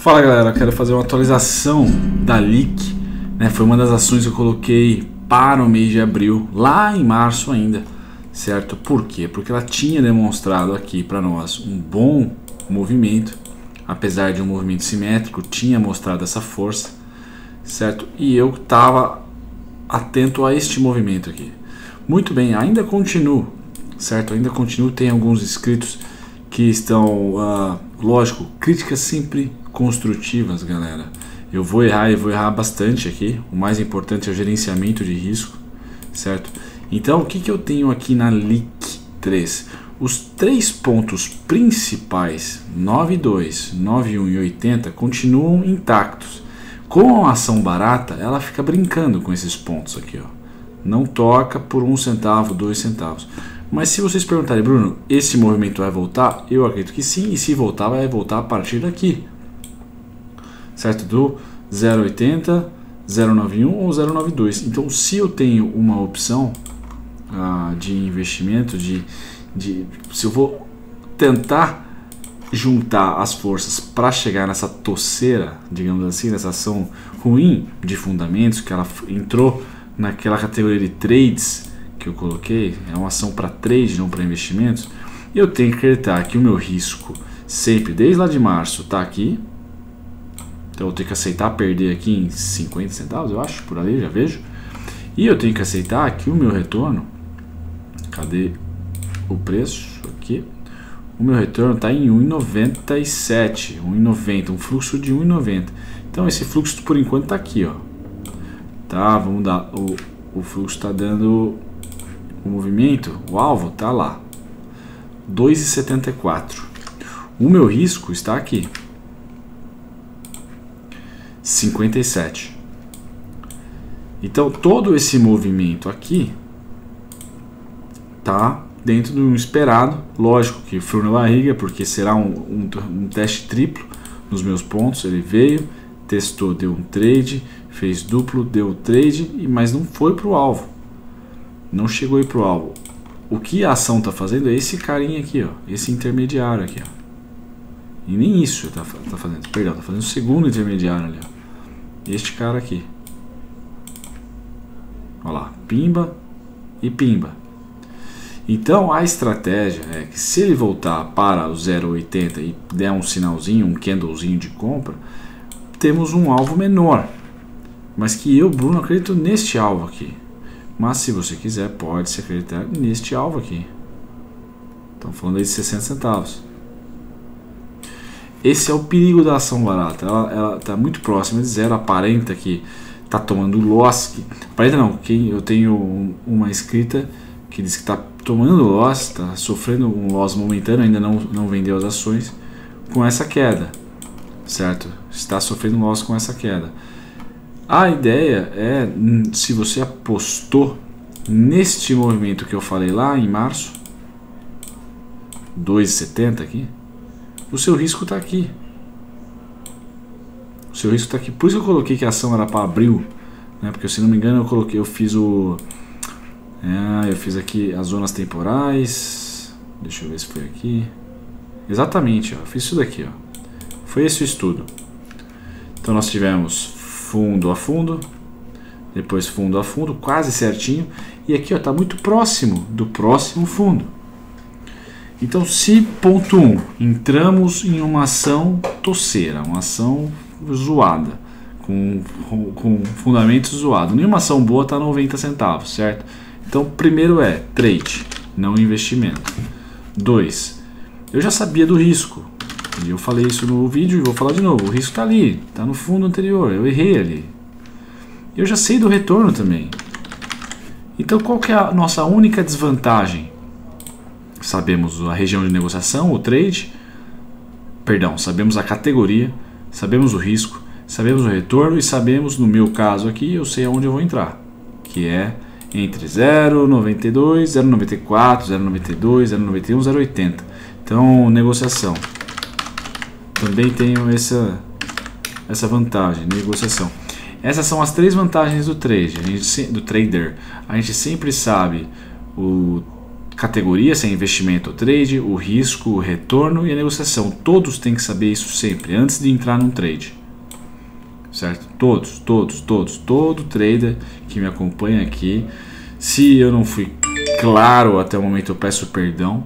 Fala galera, quero fazer uma atualização da LIC, né? Foi uma das ações que eu coloquei para o mês de abril, lá em março ainda, certo? Por quê? Porque ela tinha demonstrado aqui para nós um bom movimento, apesar de um movimento simétrico, tinha mostrado essa força, certo? E eu estava atento a este movimento aqui. Muito bem, ainda continuo, certo? Ainda continuo, tem alguns inscritos que estão, lógico, críticas sempre construtivas, galera. Eu vou errar e vou errar bastante aqui. O mais importante é o gerenciamento de risco, certo? Então, o que eu tenho aqui na LIC 3? Os três pontos principais, 9,2, 9,1 e 80, continuam intactos. Com a ação barata, ela fica brincando com esses pontos aqui, ó. Não toca por 1 centavo, 2 centavos. Mas se vocês perguntarem, Bruno, esse movimento vai voltar? Eu acredito que sim, e se voltar, vai voltar a partir daqui. Certo? Do 0,80, 0,91 ou 0,92. Então, se eu tenho uma opção de investimento, se eu vou tentar juntar as forças para chegar nessa toceira, digamos assim, nessa ação ruim de fundamentos, que ela entrou naquela categoria de trades que eu coloquei, é uma ação para trade, não para investimentos, eu tenho que acreditar que o meu risco sempre, desde lá de março, está aqui. Então eu tenho que aceitar perder aqui em 50 centavos, eu acho, por ali, já vejo. E eu tenho que aceitar que o meu retorno, cadê o preço? Aqui. O meu retorno está em 1,97, 1,90, um fluxo de 1,90. Então esse fluxo por enquanto está aqui, ó. Tá, vamos dar, o fluxo está dando o movimento, o alvo está lá, 2,74. O meu risco está aqui, 57. Então todo esse movimento aqui tá dentro do esperado. Lógico que frio na barriga, porque será um teste triplo nos meus pontos. Ele veio, testou, deu um trade, fez duplo, deu trade, mas não foi para o alvo, não chegou aí para o alvo. O que a ação está fazendo é esse carinha aqui, ó, esse intermediário aqui, ó. E nem isso está fazendo, perdão, está fazendo o segundo intermediário ali, ó. Este cara aqui, olha lá, pimba e pimba. Então a estratégia é que se ele voltar para o 0,80 e der um sinalzinho, um candlezinho de compra, temos um alvo menor, mas que eu, Bruno, acredito neste alvo aqui. Mas se você quiser, pode se acreditar neste alvo aqui. Estamos falando aí de 60 centavos. Esse é o perigo da ação barata. Ela está muito próxima de zero. Aparenta que está tomando loss. Aparenta não, eu tenho uma inscrita que diz que está tomando loss, está sofrendo um loss momentâneo, ainda não vendeu as ações com essa queda, certo? Está sofrendo loss com essa queda. A ideia é, se você apostou neste movimento que eu falei lá em março, 2,70 aqui, o seu risco está aqui. O seu risco está aqui. Por isso eu coloquei que a ação era para abril, né? Porque se não me engano eu fiz aqui as zonas temporais. Deixa eu ver se foi aqui. Exatamente, ó, eu fiz isso daqui, ó. Foi esse o estudo. Então nós tivemos fundo a fundo, depois fundo a fundo, quase certinho, e aqui está muito próximo do próximo fundo. Então, se ponto 1, entramos em uma ação toceira, uma ação zoada, com fundamentos zoados, nenhuma ação boa está 90 centavos, certo? Então, primeiro é trade, não investimento. 2, eu já sabia do risco. E eu falei isso no vídeo e vou falar de novo. O risco está ali, está no fundo anterior. Eu errei ali. Eu já sei do retorno também. Então qual que é a nossa única desvantagem? Sabemos a região de negociação, o trade. Perdão, sabemos a categoria, sabemos o risco, sabemos o retorno e sabemos, no meu caso aqui, eu sei aonde eu vou entrar. Que é entre 0,92, 0,94, 0,92, 0,91, 0,80. Então, negociação. Também tenho essa vantagem, negociação. Essas são as três vantagens do trade, do trader. A gente sempre sabe o categoria, se é investimento ou trade, o risco, o retorno e a negociação. Todos têm que saber isso sempre, antes de entrar num trade. Certo? Todo trader que me acompanha aqui. Se eu não fui claro até o momento, eu peço perdão.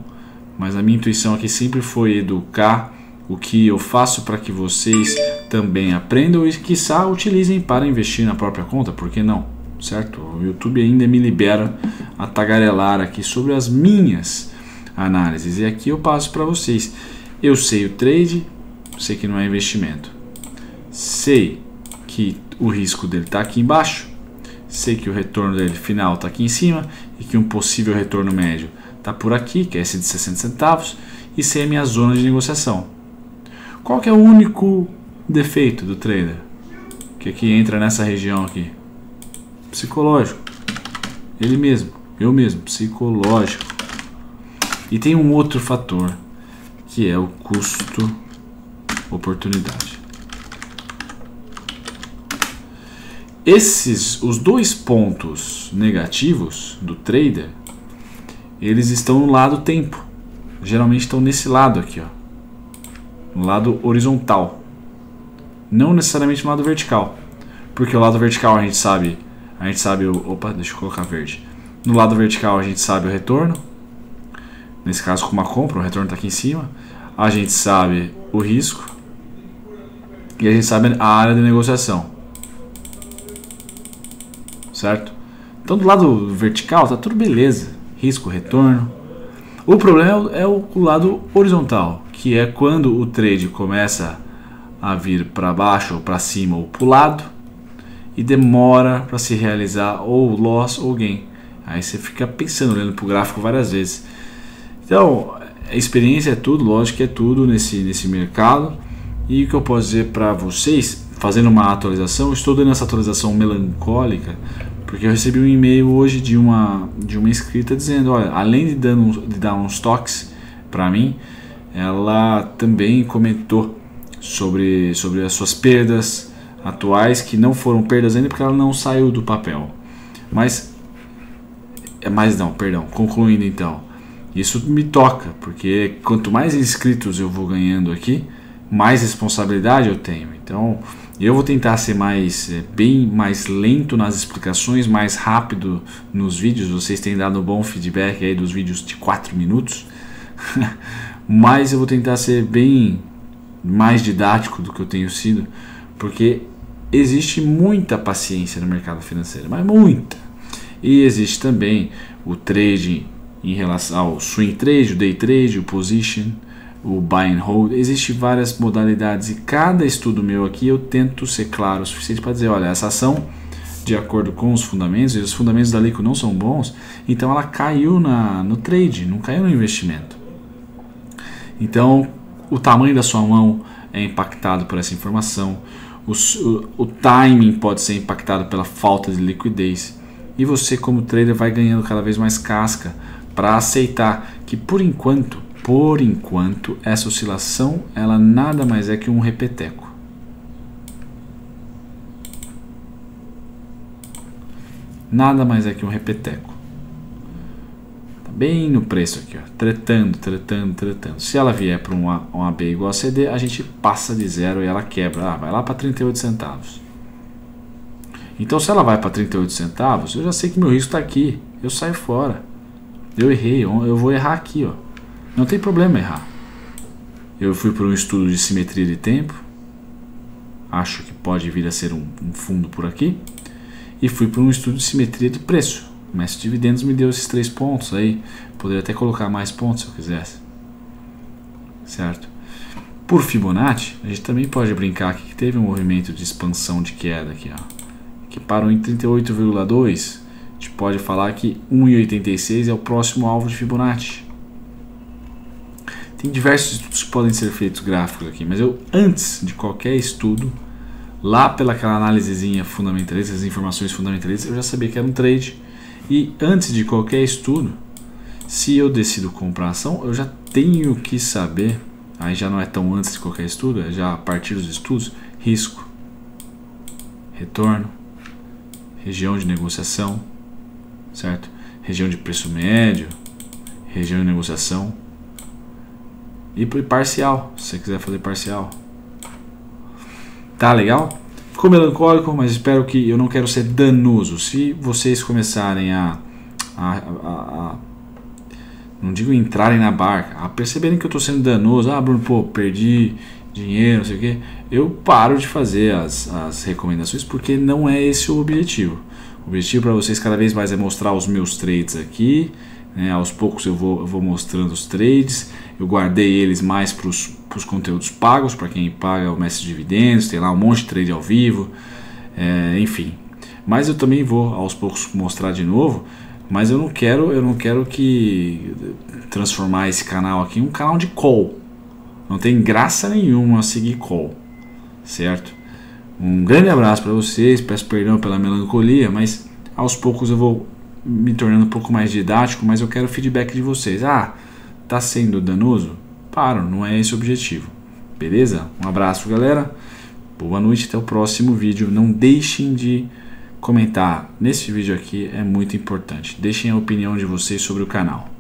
Mas a minha intuição aqui sempre foi educar o que eu faço para que vocês também aprendam e, quiçá, utilizem para investir na própria conta. Por que não? Certo? O YouTube ainda me libera a tagarelar aqui sobre as minhas análises. E aqui eu passo para vocês. Eu sei o trade, sei que não é investimento. Sei que o risco dele está aqui embaixo. Sei que o retorno dele final está aqui em cima. E que um possível retorno médio está por aqui, que é esse de 60 centavos. E sei a minha zona de negociação. Qual que é o único defeito do trader? Que aqui entra nessa região aqui. Psicológico. Ele mesmo. Eu mesmo. Psicológico. E tem um outro fator, que é o custo oportunidade. Os dois pontos negativos do trader, eles estão no lado tempo. Geralmente estão nesse lado aqui, ó. No lado horizontal. Não necessariamente no lado vertical. Porque o lado vertical a gente sabe opa, deixa eu colocar verde. No lado vertical a gente sabe o retorno. Nesse caso com uma compra, o retorno está aqui em cima. A gente sabe o risco. E a gente sabe a área de negociação. Certo? Então do lado vertical tá tudo beleza. Risco, retorno. O problema é o lado horizontal, que é quando o trade começa a vir para baixo ou para cima ou para o lado e demora para se realizar ou loss ou gain. Aí você fica pensando, olhando para o gráfico várias vezes. Então, a experiência é tudo, lógico que é tudo nesse mercado. E o que eu posso dizer para vocês, fazendo uma atualização, estou dando essa atualização melancólica, porque eu recebi um e-mail hoje de uma inscrita dizendo, olha, além de dar uns toques para mim, ela também comentou sobre as suas perdas atuais, que não foram perdas ainda porque ela não saiu do papel. Concluindo então, isso me toca, porque quanto mais inscritos eu vou ganhando aqui, mais responsabilidade eu tenho. Então eu vou tentar ser bem mais lento nas explicações, mais rápido nos vídeos. Vocês têm dado um bom feedback aí dos vídeos de 4 minutos. Mas eu vou tentar ser bem mais didático do que eu tenho sido, porque existe muita paciência no mercado financeiro, mas muita. E existe também o trade em relação ao swing trade, o day trade, o position, o buy and hold. Existem várias modalidades e cada estudo meu aqui eu tento ser claro o suficiente para dizer, olha, essa ação, de acordo com os fundamentos, e os fundamentos da Lico não são bons, então ela caiu no trade, não caiu no investimento. Então o tamanho da sua mão é impactado por essa informação, o timing pode ser impactado pela falta de liquidez, e você como trader vai ganhando cada vez mais casca para aceitar que por enquanto essa oscilação ela nada mais é que um repeteco. Nada mais é que um repeteco. Tá bem no preço aqui, ó, tretando. Se ela vier para um AB igual a CD, a gente passa de zero e ela quebra. Vai lá para 38 centavos. Então se ela vai para 38 centavos, eu já sei que meu risco está aqui. Eu saio fora. Eu errei, eu vou errar aqui, ó. Não tem problema errar. Eu fui para um estudo de simetria de tempo. Acho que pode vir a ser um fundo por aqui. E fui para um estudo de simetria de preço. O mestre de dividendos me deu esses 3 pontos aí. Poderia até colocar mais pontos se eu quisesse. Certo? Por Fibonacci, a gente também pode brincar aqui que teve um movimento de expansão de queda aqui, ó, que parou em 38,2. A gente pode falar que 1,86 é o próximo alvo de Fibonacci. Tem diversos estudos que podem ser feitos gráficos aqui, mas eu, antes de qualquer estudo, lá pelaquela análisezinha fundamentalista, as informações fundamentalistas, eu já sabia que era um trade. E antes de qualquer estudo, se eu decido comprar ação, eu já tenho que saber, aí já não é tão antes de qualquer estudo, é já a partir dos estudos, risco, retorno, região de negociação, certo? Região de preço médio, região de negociação. E parcial, se você quiser fazer parcial. Tá legal? Ficou melancólico, mas espero que... Eu não quero ser danoso. Se vocês começarem não digo entrarem na barca, a perceberem que eu estou sendo danoso, Bruno, pô, perdi dinheiro, não sei o que, eu paro de fazer as recomendações, porque não é esse o objetivo. O objetivo para vocês cada vez mais é mostrar os meus trades aqui, né? Aos poucos eu vou mostrando os trades, eu guardei eles mais para os conteúdos pagos, para quem paga o Mestre de Dividendos, tem lá um monte de trade ao vivo, enfim. Mas eu também vou aos poucos mostrar de novo. Mas eu não quero que transformar esse canal aqui em um canal de call. Não tem graça nenhuma seguir call, certo? Um grande abraço para vocês, peço perdão pela melancolia, mas aos poucos eu vou me tornando um pouco mais didático, mas eu quero feedback de vocês. Tá sendo danoso? Não é esse o objetivo. Beleza? Um abraço, galera. Boa noite, até o próximo vídeo. Não deixem de comentar nesse vídeo aqui, é muito importante. Deixem a opinião de vocês sobre o canal.